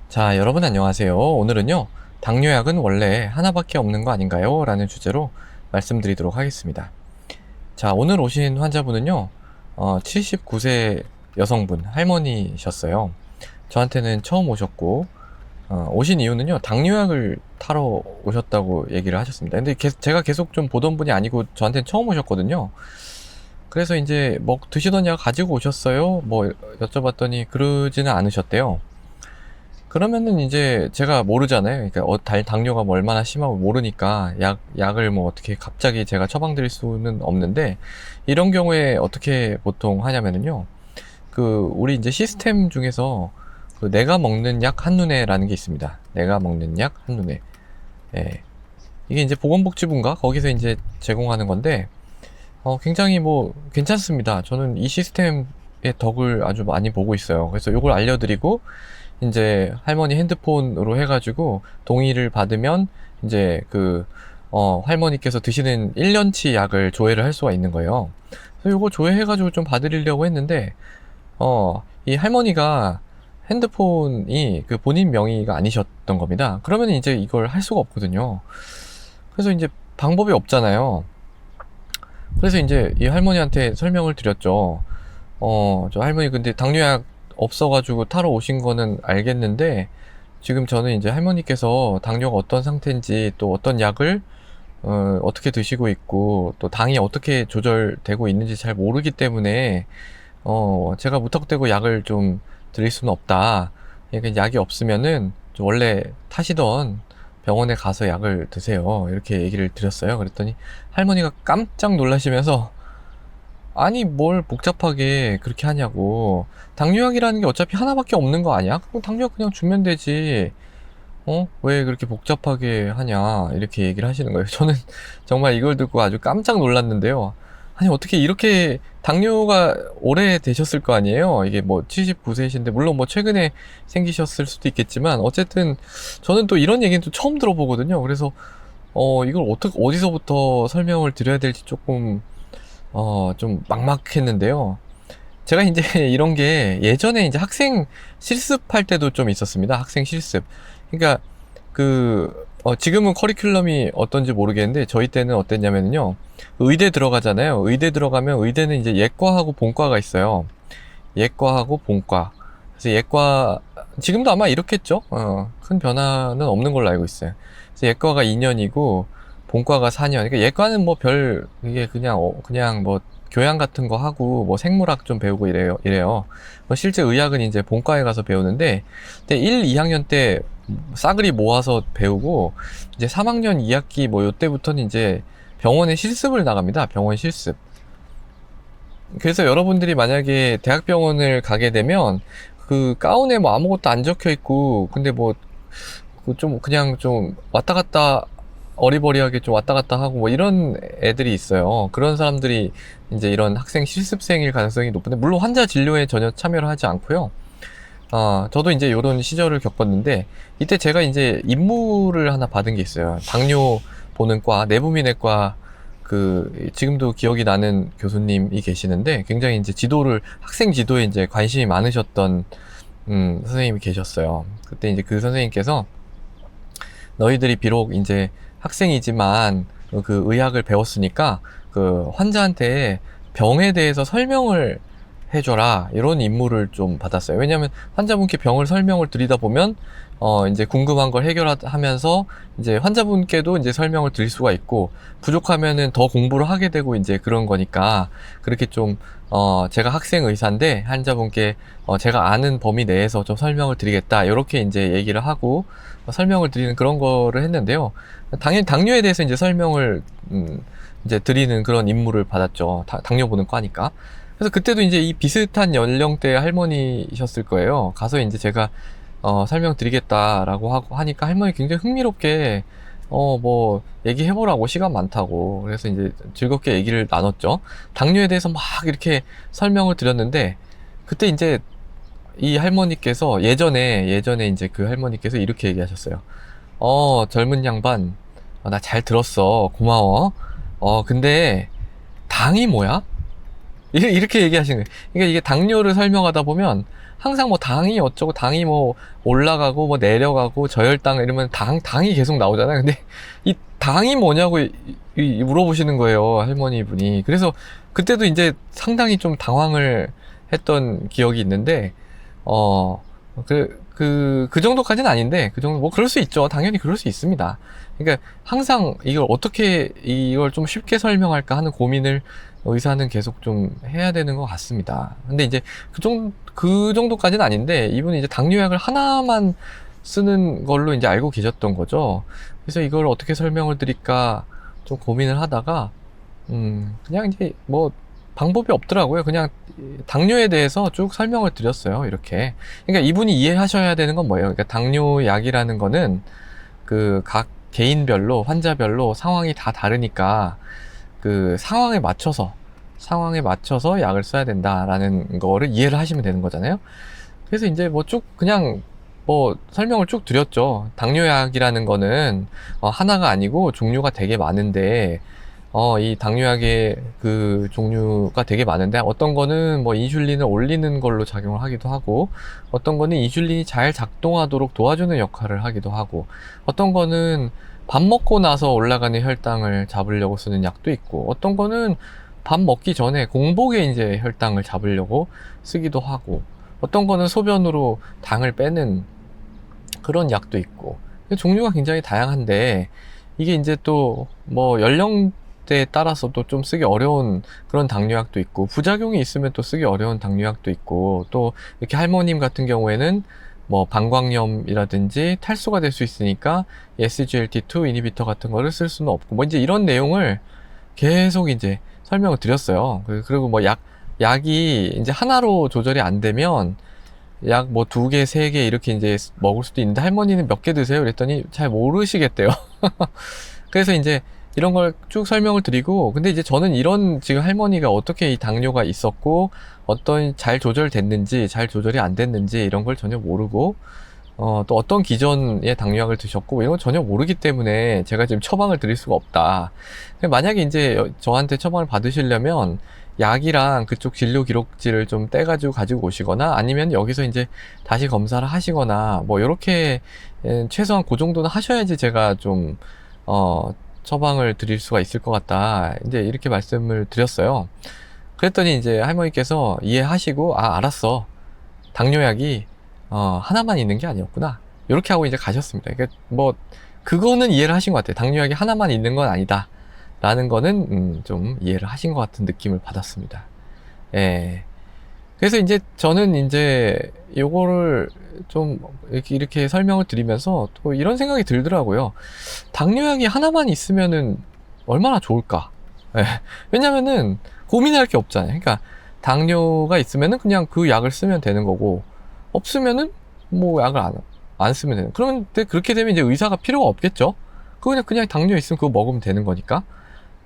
자, 여러분 안녕하세요. 오늘은요, 당뇨약은 원래 하나밖에 없는 거 아닌가요? 라는 주제로 말씀드리도록 하겠습니다. 자, 오늘 오신 환자분은요, 79세 여성분, 할머니셨어요. 저한테는 처음 오셨고, 오신 이유는요, 당뇨약을 타러 오셨다고 얘기를 하셨습니다. 근데 제가 계속 좀 보던 분이 아니고 저한테는 처음 오셨거든요. 그래서 이제 뭐 드시던 약 가지고 오셨어요? 뭐 여쭤봤더니 그러지는 않으셨대요. 그러면은 이제 제가 모르잖아요. 그러니까 당뇨가 뭐 얼마나 심하고 모르니까 약을 뭐 어떻게 갑자기 제가 처방드릴 수는 없는데, 이런 경우에 어떻게 보통 하냐면은요. 우리 이제 시스템 중에서 내가 먹는 약 한눈에라는 게 있습니다. 내가 먹는 약 한눈에. 예. 이게 이제 보건복지부인가? 거기서 이제 제공하는 건데, 굉장히 뭐 괜찮습니다. 저는 이 시스템의 덕을 아주 많이 보고 있어요. 그래서 이걸 알려드리고, 이제 할머니 핸드폰으로 해가지고 동의를 받으면 이제 할머니께서 드시는 1년치 약을 조회를 할 수가 있는 거예요. 그래서 이거 조회해가지고 좀 봐드리려고 했는데, 이 할머니가 핸드폰이 그 본인 명의가 아니셨던 겁니다. 그러면 이제 이걸 할 수가 없거든요. 그래서 이제 방법이 없잖아요. 그래서 이제 이 할머니한테 설명을 드렸죠. 저 할머니 근데 당뇨약 없어가지고 타러 오신 거는 알겠는데, 지금 저는 이제 할머니께서 당뇨가 어떤 상태인지, 또 어떤 약을 어떻게 드시고 있고, 또 당이 어떻게 조절되고 있는지 잘 모르기 때문에 제가 무턱대고 약을 좀 드릴 수는 없다. 그러니까 약이 없으면은 좀 원래 타시던 병원에 가서 약을 드세요, 이렇게 얘기를 드렸어요. 그랬더니 할머니가 깜짝 놀라시면서, 아니 뭘 복잡하게 그렇게 하냐고, 당뇨약이라는 게 어차피 하나밖에 없는 거 아니야? 그럼 당뇨약 그냥 주면 되지, 왜 그렇게 복잡하게 하냐, 이렇게 얘기를 하시는 거예요. 저는 정말 이걸 듣고 아주 깜짝 놀랐는데요. 아니 어떻게 이렇게 당뇨가 오래 되셨을 거 아니에요? 이게 뭐 79세이신데, 물론 뭐 최근에 생기셨을 수도 있겠지만, 어쨌든 저는 또 이런 얘기는 또 처음 들어보거든요. 그래서 이걸 어디서부터 설명을 드려야 될지 조금 좀 막막했는데요. 제가 이제 이런 게 예전에 이제 학생 실습할 때도 좀 있었습니다. 학생 실습. 그러니까 지금은 커리큘럼이 어떤지 모르겠는데, 저희 때는 어땠냐면요. 의대 들어가잖아요. 의대 들어가면 의대는 이제 예과하고 본과가 있어요. 예과하고 본과. 그래서 지금도 아마 이렇겠죠? 큰 변화는 없는 걸로 알고 있어요. 그래서 예과가 2년이고 본과가 4년. 그러니까 예과는 뭐 이게 그냥 뭐 교양 같은 거 하고 뭐 생물학 좀 배우고 이래요. 뭐 실제 의학은 이제 본과에 가서 배우는데, 근데 1, 2학년 때 싸그리 모아서 배우고, 이제 3학년 2학기 뭐 요때부터는 이제 병원에 실습을 나갑니다. 병원 실습. 그래서 여러분들이 만약에 대학병원을 가게 되면 그 가운에 뭐 아무것도 안 적혀 있고, 근데 뭐 좀 그냥 좀 왔다 갔다, 어리버리하게 좀 왔다 갔다 하고 뭐 이런 애들이 있어요. 그런 사람들이 이제 이런 학생 실습생일 가능성이 높은데, 물론 환자 진료에 전혀 참여를 하지 않고요. 저도 이제 이런 시절을 겪었는데, 이때 제가 이제 임무를 하나 받은 게 있어요. 당뇨 보는 과, 내부민외과, 지금도 기억이 나는 교수님이 계시는데, 굉장히 이제 학생 지도에 이제 관심이 많으셨던, 선생님이 계셨어요. 그때 이제 그 선생님께서, 너희들이 비록 이제 학생이지만 그 의학을 배웠으니까 그 환자한테 병에 대해서 설명을 해줘라, 이런 임무를 좀 받았어요. 왜냐하면 환자분께 병을 설명을 드리다 보면 이제 궁금한 걸 해결하면서 이제 환자분께도 이제 설명을 드릴 수가 있고, 부족하면은 더 공부를 하게 되고 이제 그런 거니까, 그렇게 좀 제가 학생 의사인데 환자분께 제가 아는 범위 내에서 좀 설명을 드리겠다, 이렇게 이제 얘기를 하고 설명을 드리는 그런 거를 했는데요. 당연히 당뇨에 대해서 이제 설명을 이제 드리는 그런 임무를 받았죠. 당뇨 보는 과니까. 그래서 그때도 이제 이 비슷한 연령대 할머니셨을 거예요. 가서 이제 제가 설명드리겠다라고 하니까 할머니 굉장히 흥미롭게 뭐 얘기해보라고, 시간 많다고. 그래서 이제 즐겁게 얘기를 나눴죠. 당뇨에 대해서 막 이렇게 설명을 드렸는데, 그때 이제 이 할머니께서 예전에 이제 그 할머니께서 이렇게 얘기하셨어요. 젊은 양반, 나 잘 들었어, 고마워. 근데 당이 뭐야? 이렇게 얘기하시는 거예요. 그러니까 이게 당뇨를 설명하다 보면 항상 뭐 당이 어쩌고 당이 뭐 올라가고 뭐 내려가고 저혈당 이러면 당이 계속 나오잖아요. 근데 이 당이 뭐냐고 물어보시는 거예요, 할머니 분이. 그래서 그때도 이제 상당히 좀 당황을 했던 기억이 있는데, 그 정도까지는 아닌데, 그 정도, 뭐, 그럴 수 있죠. 당연히 그럴 수 있습니다. 그러니까, 항상 이걸 어떻게, 이걸 좀 쉽게 설명할까 하는 고민을 의사는 계속 좀 해야 되는 것 같습니다. 근데 이제, 그 정도까지는 아닌데, 이분이 이제 당뇨약을 하나만 쓰는 걸로 이제 알고 계셨던 거죠. 그래서 이걸 어떻게 설명을 드릴까 좀 고민을 하다가, 그냥 이제 뭐, 방법이 없더라고요. 그냥 당뇨에 대해서 쭉 설명을 드렸어요. 이렇게. 그러니까 이분이 이해하셔야 되는 건 뭐예요? 그러니까 당뇨약이라는 거는 그 각 개인별로 환자별로 상황이 다 다르니까 그 상황에 맞춰서 약을 써야 된다라는 거를 이해를 하시면 되는 거잖아요. 그래서 이제 뭐 쭉 그냥 뭐 설명을 쭉 드렸죠. 당뇨약이라는 거는 하나가 아니고 종류가 되게 많은데 이 당뇨약의 그 종류가 되게 많은데 어떤 거는 뭐 인슐린을 올리는 걸로 작용을 하기도 하고 어떤 거는 인슐린이 잘 작동하도록 도와주는 역할을 하기도 하고 어떤 거는 밥 먹고 나서 올라가는 혈당을 잡으려고 쓰는 약도 있고 어떤 거는 밥 먹기 전에 공복에 이제 혈당을 잡으려고 쓰기도 하고 어떤 거는 소변으로 당을 빼는 그런 약도 있고 종류가 굉장히 다양한데 이게 이제 또 뭐 연령대에 따라서도 좀 쓰기 어려운 그런 당뇨약도 있고 부작용이 있으면 또 쓰기 어려운 당뇨약도 있고 또 이렇게 할머님 같은 경우에는 뭐 방광염이라든지 탈수가 될 수 있으니까 SGLT2 이니비터 같은 거를 쓸 수는 없고 뭐 이제 이런 내용을 계속 이제 설명을 드렸어요. 그리고 뭐 약이 이제 하나로 조절이 안 되면 약 뭐 2개, 3개 이렇게 이제 먹을 수도 있는데 할머니는 몇 개 드세요? 그랬더니 잘 모르시겠대요. 그래서 이제 이런 걸 쭉 설명을 드리고 근데 이제 저는 이런 지금 할머니가 어떻게 이 당뇨가 있었고 어떤 잘 조절됐는지 잘 조절이 안 됐는지 이런 걸 전혀 모르고 또 어떤 기전의 당뇨약을 드셨고 이런 건 전혀 모르기 때문에 제가 지금 처방을 드릴 수가 없다. 만약에 이제 저한테 처방을 받으시려면 약이랑 그쪽 진료 기록지를 좀 떼가지고 가지고 오시거나 아니면 여기서 이제 다시 검사를 하시거나 뭐 요렇게 최소한 그 정도는 하셔야지 제가 좀 처방을 드릴 수가 있을 것 같다. 이제 이렇게 말씀을 드렸어요. 그랬더니 이제 할머니께서 이해하시고 알았어. 당뇨약이 하나만 있는 게 아니었구나. 이렇게 하고 이제 가셨습니다. 그러니까 뭐 그거는 이해를 하신 것 같아요. 당뇨약이 하나만 있는 건 아니다. 라는 거는 좀 이해를 하신 것 같은 느낌을 받았습니다. 예. 그래서 이제 저는 이제 요거를 좀 이렇게 설명을 드리면서 또 이런 생각이 들더라고요. 당뇨약이 하나만 있으면은 얼마나 좋을까? 예. 왜냐면은 고민할 게 없잖아요. 그러니까 당뇨가 있으면은 그냥 그 약을 쓰면 되는 거고 없으면은 뭐 약을 안 쓰면 되는. 그런데 그렇게 되면 이제 의사가 필요가 없겠죠? 그냥 당뇨 있으면 그거 먹으면 되는 거니까.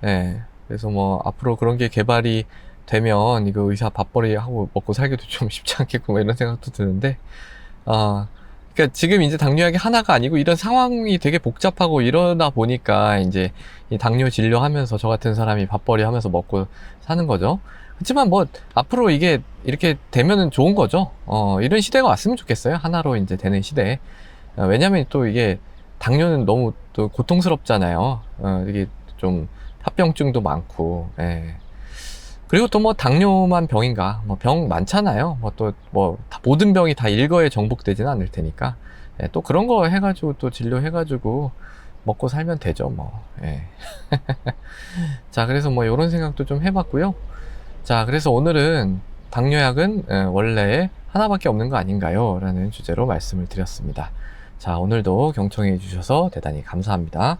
예. 그래서 뭐 앞으로 그런 게 개발이 되면 이거 의사 밥벌이 하고 먹고 살기도 좀 쉽지 않겠고 뭐 이런 생각도 드는데 그러니까 지금 이제 당뇨약이 하나가 아니고 이런 상황이 되게 복잡하고 이러다 보니까 이제 이 당뇨 진료하면서 저 같은 사람이 밥벌이 하면서 먹고 사는 거죠. 그렇지만 뭐 앞으로 이게 이렇게 되면은 좋은 거죠. 이런 시대가 왔으면 좋겠어요. 하나로 이제 되는 시대. 왜냐면 또 이게 당뇨는 너무 또 고통스럽잖아요. 이게 좀 합병증도 많고, 예. 그리고 또 뭐 당뇨만 병인가, 뭐 병 많잖아요. 뭐 또 뭐 모든 병이 다 일거에 정복되지는 않을 테니까, 예, 또 그런 거 해가지고 또 진료해가지고 먹고 살면 되죠, 뭐. 예. 자, 그래서 뭐 이런 생각도 좀 해봤고요. 자, 그래서 오늘은 당뇨약은 원래 하나밖에 없는 거 아닌가요? 라는 주제로 말씀을 드렸습니다. 자, 오늘도 경청해 주셔서 대단히 감사합니다.